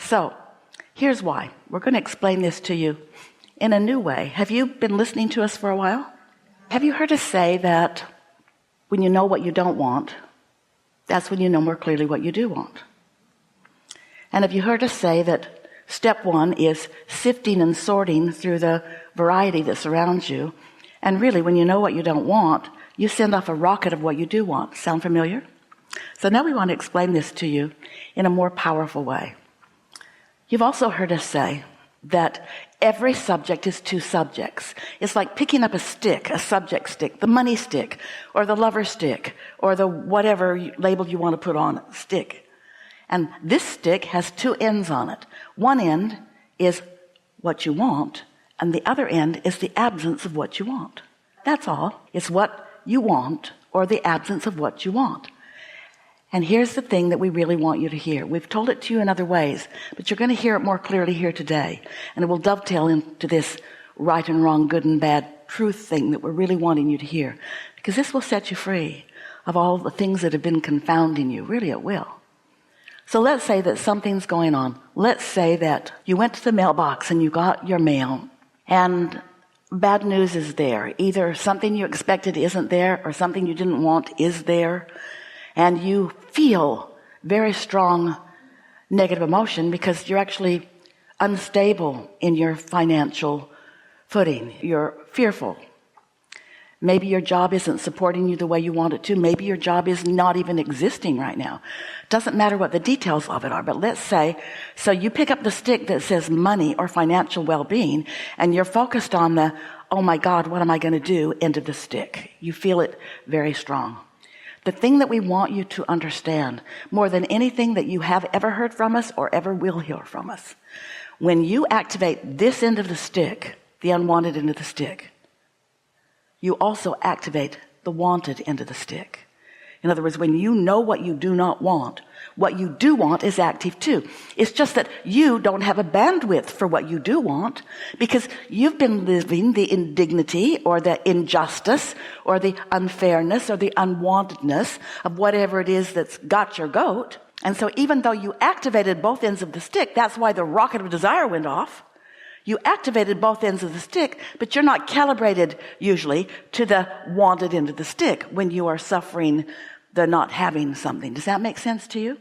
So here's why. We're going to explain this to you in a new way. Have you been listening to us for a while? Have you heard us say that when you know what you don't want, that's when you know more clearly what you do want? And have you heard us say that step one is sifting and sorting through the variety that surrounds you, and really when you know what you don't want, you send off a rocket of what you do want? Sound familiar? So now we want to explain this to you in a more powerful way. You've also heard us say that every subject is two subjects. It's like picking up a stick, a subject stick, the money stick, or the lover stick, or the whatever label you want to put on it, stick. And this stick has two ends on it. One end is what you want, and the other end is the absence of what you want. That's all. It's what you want or the absence of what you want. And here's the thing that we really want you to hear. We've told it to you in other ways, but you're going to hear it more clearly here today. And it will dovetail into this right and wrong, good and bad truth thing that we're really wanting you to hear. Because this will set you free of all the things that have been confounding you. Really, it will. So let's say that something's going on. Let's say that you went to the mailbox and you got your mail, and bad news is there. Either something you expected isn't there, or something you didn't want is there. And you feel very strong negative emotion because you're actually unstable in your financial footing. You're fearful. Maybe your job isn't supporting you the way you want it to. Maybe your job is not even existing right now. Doesn't matter what the details of it are, but let's say, so you pick up the stick that says money or financial well-being, and you're focused on the, oh my God, what am I going to do, end of the stick. You feel it very strong. The thing that we want you to understand, more than anything that you have ever heard from us or ever will hear from us, when you activate this end of the stick, the unwanted end of the stick, you also activate the wanted end of the stick. In other words, when you know what you do not want, what you do want is active too. It's just that you don't have a bandwidth for what you do want because you've been living the indignity or the injustice or the unfairness or the unwantedness of whatever it is that's got your goat. And so even though you activated both ends of the stick, that's why the rocket of desire went off. You activated both ends of the stick, but you're not calibrated usually to the wanted end of the stick when you are suffering the not having something. Does that make sense to you?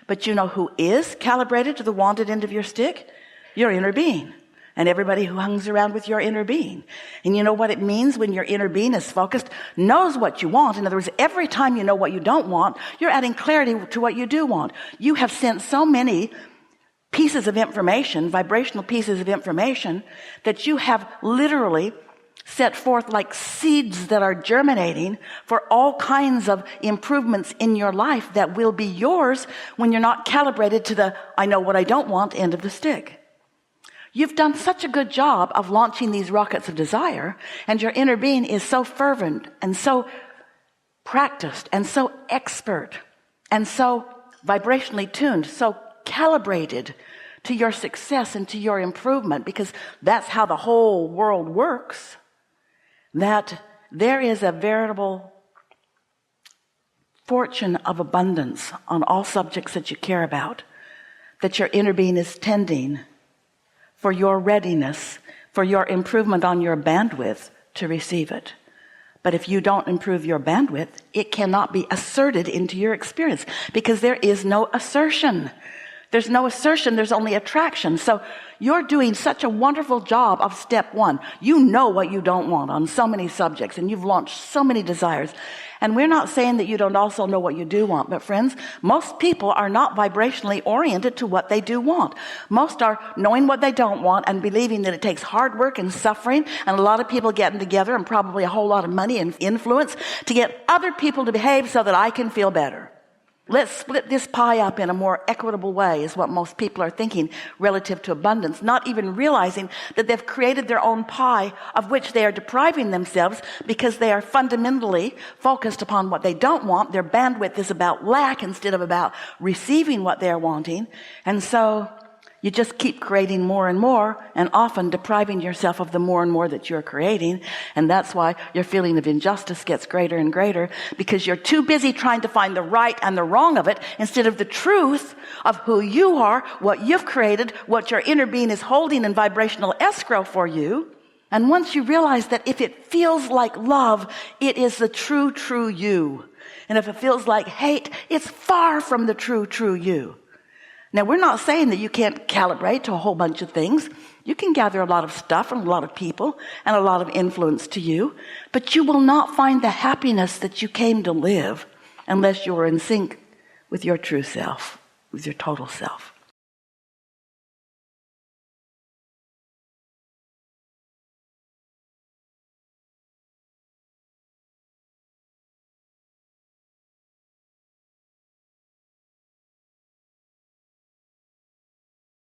But you know who is calibrated to the wanted end of your stick? Your inner being. And everybody who hangs around with your inner being. And you know what it means when your inner being is focused, knows what you want. In other words, every time you know what you don't want, you're adding clarity to what you do want. You have sent so many pieces of information, vibrational pieces of information, that you have literally set forth like seeds that are germinating for all kinds of improvements in your life that will be yours when you're not calibrated to the I know what I don't want end of the stick. You've done such a good job of launching these rockets of desire, and your inner being is so fervent and so practiced and so expert and so vibrationally tuned, so calibrated to your success and to your improvement, because that's how the whole world works, that there is a veritable fortune of abundance on all subjects that you care about, that your inner being is tending for your readiness, for your improvement on your bandwidth to receive it. But if you don't improve your bandwidth, it cannot be asserted into your experience, because there is no assertion. There's no assertion, there's only attraction. So you're doing such a wonderful job of step one. You know what you don't want on so many subjects, and you've launched so many desires. And we're not saying that you don't also know what you do want, but friends, most people are not vibrationally oriented to what they do want. Most are knowing what they don't want and believing that it takes hard work and suffering and a lot of people getting together and probably a whole lot of money and influence to get other people to behave so that I can feel better. Let's split this pie up in a more equitable way is what most people are thinking relative to abundance, not even realizing that they've created their own pie of which they are depriving themselves because they are fundamentally focused upon what they don't want. Their bandwidth is about lack instead of about receiving what they're wanting. And so You just keep creating more and more, and often depriving yourself of the more and more that you're creating. And that's why your feeling of injustice gets greater and greater, because you're too busy trying to find the right and the wrong of it instead of the truth of who you are, what you've created, what your inner being is holding in vibrational escrow for you. And once you realize that if it feels like love, it is the true, true you. And if it feels like hate, it's far from the true, true you. Now, we're not saying that you can't calibrate to a whole bunch of things. You can gather a lot of stuff from a lot of people and a lot of influence to you, but you will not find the happiness that you came to live unless you're in sync with your true self, with your total self.